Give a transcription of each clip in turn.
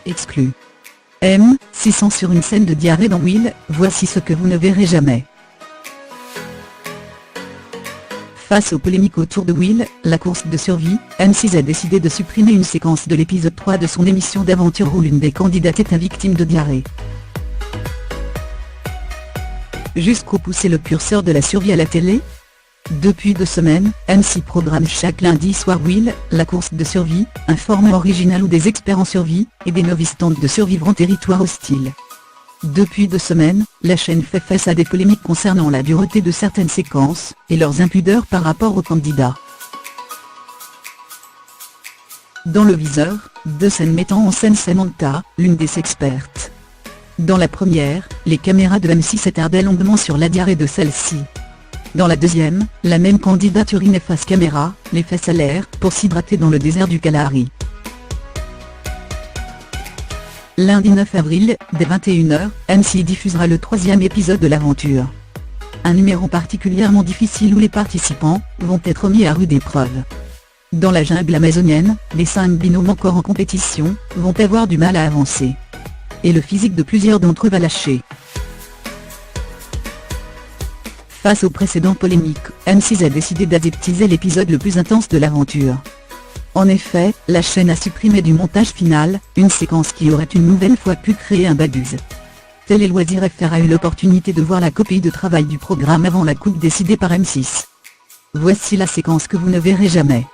exclu. M600 sur une scène de diarrhée dans Will, voici ce que vous ne verrez jamais. Face aux polémiques autour de Will, la course de survie, M6 a décidé de supprimer une séquence de l'épisode 3 de son émission d'aventure où l'une des candidates était victime de diarrhée. Jusqu'où pousser le curseur de la survie à la télé? Depuis 2 semaines, M6 programme chaque lundi soir Will, la course de survie, un format original où des experts en survie, et des novices tentent de survivre en territoire hostile. Depuis 2 semaines, la chaîne fait face à des polémiques concernant la dureté de certaines séquences, et leurs impudeurs par rapport aux candidats. Dans le viseur, 2 scènes mettant en scène Samantha, l'une des expertes. Dans la première, les caméras de M6 s'attardaient longuement sur la diarrhée de celle-ci. Dans la deuxième, la même candidate urinait face caméra, les fesses à l'air, pour s'hydrater dans le désert du Kalahari. Lundi 9 avril, dès 21h, M6 diffusera le 3e épisode de l'aventure. Un numéro particulièrement difficile où les participants vont être mis à rude épreuve. Dans la jungle amazonienne, les 5 binômes encore en compétition vont avoir du mal à avancer. Et le physique de plusieurs d'entre eux va lâcher. Face aux précédentes polémiques, M6 a décidé d'aseptiser l'épisode le plus intense de l'aventure. En effet, la chaîne a supprimé du montage final, une séquence qui aurait une nouvelle fois pu créer un bad buzz. Télé Loisirs FR a eu l'opportunité de voir la copie de travail du programme avant la coupe décidée par M6. Voici la séquence que vous ne verrez jamais.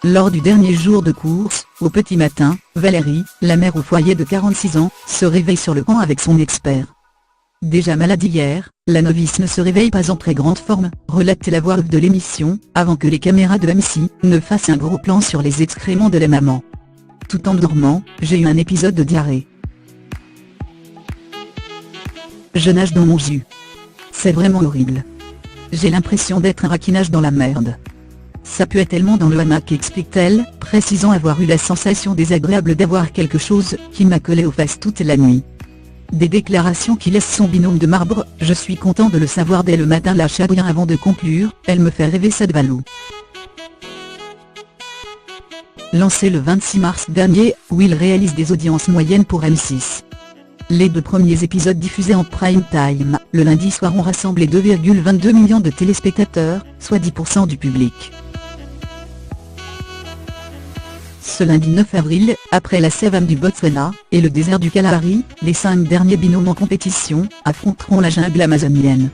Lors du dernier jour de course, au petit matin, Valérie, la mère au foyer de 46 ans, se réveille sur le camp avec son expert. Déjà malade hier, la novice ne se réveille pas en très grande forme, relate la voix off de l'émission, avant que les caméras de M6 ne fassent un gros plan sur les excréments de la maman. Tout en dormant, j'ai eu un épisode de diarrhée. Je nage dans mon jus. C'est vraiment horrible. J'ai l'impression d'être un raquinage dans la merde. Ça puait tellement dans le hamac, explique-t-elle, précisant avoir eu la sensation désagréable d'avoir quelque chose qui m'a collé aux fesses toute la nuit. Des déclarations qui laissent son binôme de marbre, je suis content de le savoir dès le matin, lâcha bien avant de conclure, elle me fait rêver cette Valou. Lancé le 26 mars dernier, Will réalise des audiences moyennes pour M6. Les 2 premiers épisodes diffusés en prime time, le lundi soir ont rassemblé 2,22 millions de téléspectateurs, soit 10% du public. Ce lundi 9 avril, après la savane du Botswana et le désert du Kalahari, les 5 derniers binômes en compétition affronteront la jungle amazonienne.